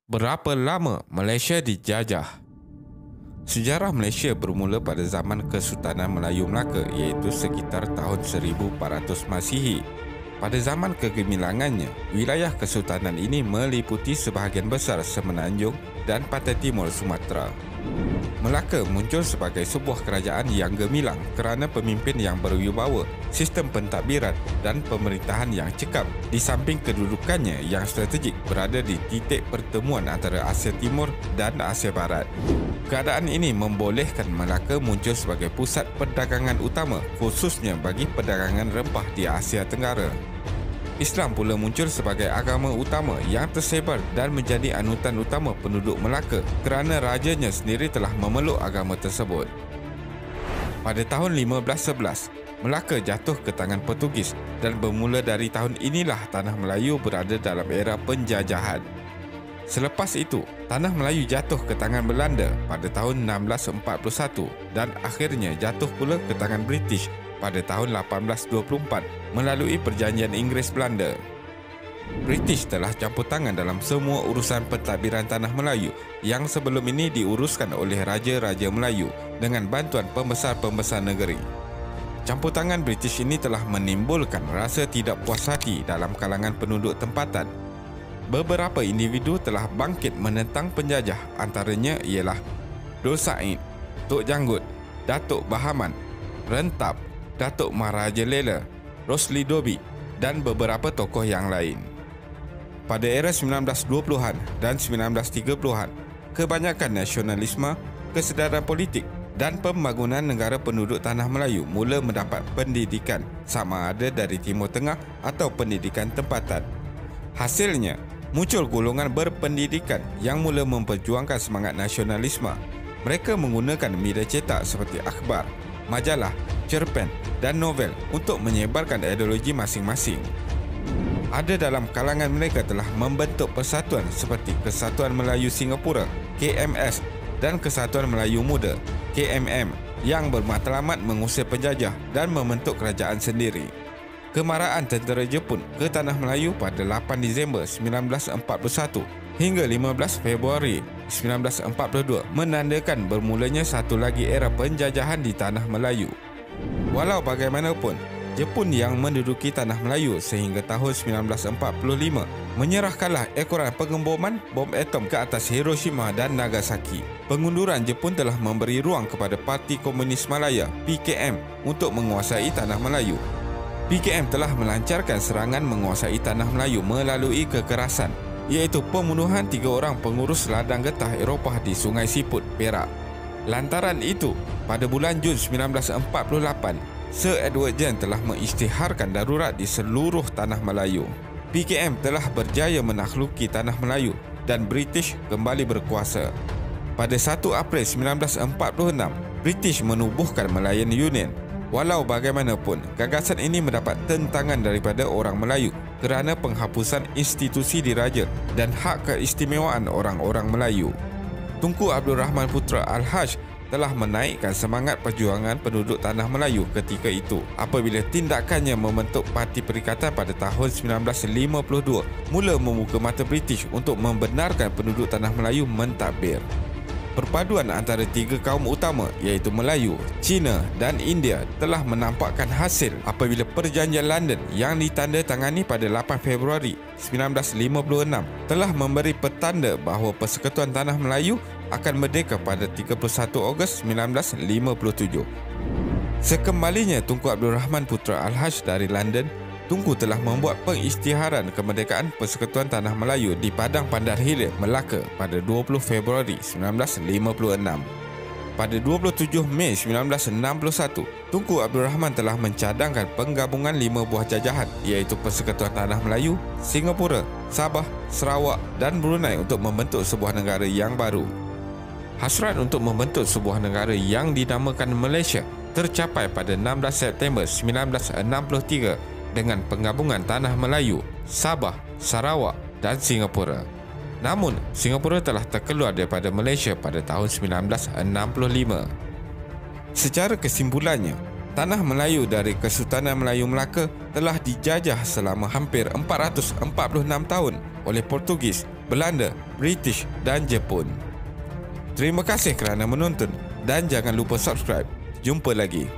Berapa lama Malaysia dijajah? Sejarah Malaysia bermula pada zaman Kesultanan Melayu Melaka iaitu sekitar tahun 1400 Masihi. Pada zaman kegemilangannya, wilayah kesultanan ini meliputi sebahagian besar Semenanjung dan pantai timur Sumatera. Melaka muncul sebagai sebuah kerajaan yang gemilang kerana pemimpin yang berwibawa, sistem pentadbiran dan pemerintahan yang cekap, di samping kedudukannya yang strategik berada di titik pertemuan antara Asia Timur dan Asia Barat. Keadaan ini membolehkan Melaka muncul sebagai pusat perdagangan utama, khususnya bagi perdagangan rempah di Asia Tenggara. Islam pula muncul sebagai agama utama yang tersebar dan menjadi anutan utama penduduk Melaka kerana rajanya sendiri telah memeluk agama tersebut. Pada tahun 1511, Melaka jatuh ke tangan Portugis dan bermula dari tahun inilah Tanah Melayu berada dalam era penjajahan. Selepas itu, Tanah Melayu jatuh ke tangan Belanda pada tahun 1641 dan akhirnya jatuh pula ke tangan British pada tahun 1824 melalui Perjanjian Inggeris-Belanda. British telah campur tangan dalam semua urusan pentadbiran Tanah Melayu yang sebelum ini diuruskan oleh Raja-Raja Melayu dengan bantuan pembesar-pembesar negeri. Campur tangan British ini telah menimbulkan rasa tidak puas hati dalam kalangan penduduk tempatan. Beberapa individu telah bangkit menentang penjajah, antaranya ialah Dor Said, Tok Janggut, Datuk Bahaman, Rentap, Datuk Maharaja Lela, Rosli Dobi dan beberapa tokoh yang lain. Pada era 1920-an dan 1930-an, kebanyakan nasionalisme, kesedaran politik dan pembangunan negara penduduk Tanah Melayu mula mendapat pendidikan sama ada dari Timur Tengah atau pendidikan tempatan. Hasilnya, muncul golongan berpendidikan yang mula memperjuangkan semangat nasionalisme. Mereka menggunakan media cetak seperti akhbar, majalah, cerpen dan novel untuk menyebarkan ideologi masing-masing. Ada dalam kalangan mereka telah membentuk persatuan seperti Kesatuan Melayu Singapura (KMS) dan Kesatuan Melayu Muda (KMM) yang bermatlamat mengusir penjajah dan membentuk kerajaan sendiri. Kemarahan tentera Jepun ke Tanah Melayu pada 8 Disember 1941 hingga 15 Februari 1942 menandakan bermulanya satu lagi era penjajahan di Tanah Melayu. Walau bagaimanapun, Jepun yang menduduki Tanah Melayu sehingga tahun 1945 menyerahkanlah ekoran pengeboman bom atom ke atas Hiroshima dan Nagasaki. Pengunduran Jepun telah memberi ruang kepada Parti Komunis Malaya (PKM) untuk menguasai Tanah Melayu. PKM telah melancarkan serangan menguasai Tanah Melayu melalui kekerasan, iaitu pembunuhan 3 orang pengurus ladang getah Eropah di Sungai Siput, Perak. Lantaran itu, pada bulan Jun 1948, Sir Edward John telah mengisytiharkan darurat di seluruh Tanah Melayu. PKM telah berjaya menakhluki Tanah Melayu dan British kembali berkuasa. Pada 1 April 1946, British menubuhkan Malayan Union. Walau bagaimanapun, gagasan ini mendapat tentangan daripada orang Melayu kerana penghapusan institusi diraja dan hak keistimewaan orang-orang Melayu. Tunku Abdul Rahman Putra Al-Haj telah menaikkan semangat perjuangan penduduk Tanah Melayu ketika itu apabila tindakannya membentuk Parti Perikatan pada tahun 1952 mula membuka mata British untuk membenarkan penduduk Tanah Melayu mentadbir. Perpaduan antara 3 kaum utama iaitu Melayu, Cina dan India telah menampakkan hasil apabila Perjanjian London yang ditandatangani pada 8 Februari 1956 telah memberi petanda bahawa Persekutuan Tanah Melayu akan merdeka pada 31 Ogos 1957. Sekembalinya Tunku Abdul Rahman Putra Al-Haj dari London, Tunku telah membuat pengisytiharan kemerdekaan Persekutuan Tanah Melayu di Padang Bandar Hilir, Melaka pada 20 Februari 1956. Pada 27 Mei 1961, Tunku Abdul Rahman telah mencadangkan penggabungan 5 buah jajahan iaitu Persekutuan Tanah Melayu, Singapura, Sabah, Sarawak dan Brunei untuk membentuk sebuah negara yang baru. Hasrat untuk membentuk sebuah negara yang dinamakan Malaysia tercapai pada 16 September 1963 dengan penggabungan Tanah Melayu, Sabah, Sarawak dan Singapura. Namun, Singapura telah terkeluar daripada Malaysia pada tahun 1965. Secara kesimpulannya, Tanah Melayu dari Kesultanan Melayu Melaka telah dijajah selama hampir 446 tahun oleh Portugis Belanda, British dan Jepun. Terima kasih kerana menonton dan jangan lupa subscribe. Jumpa lagi.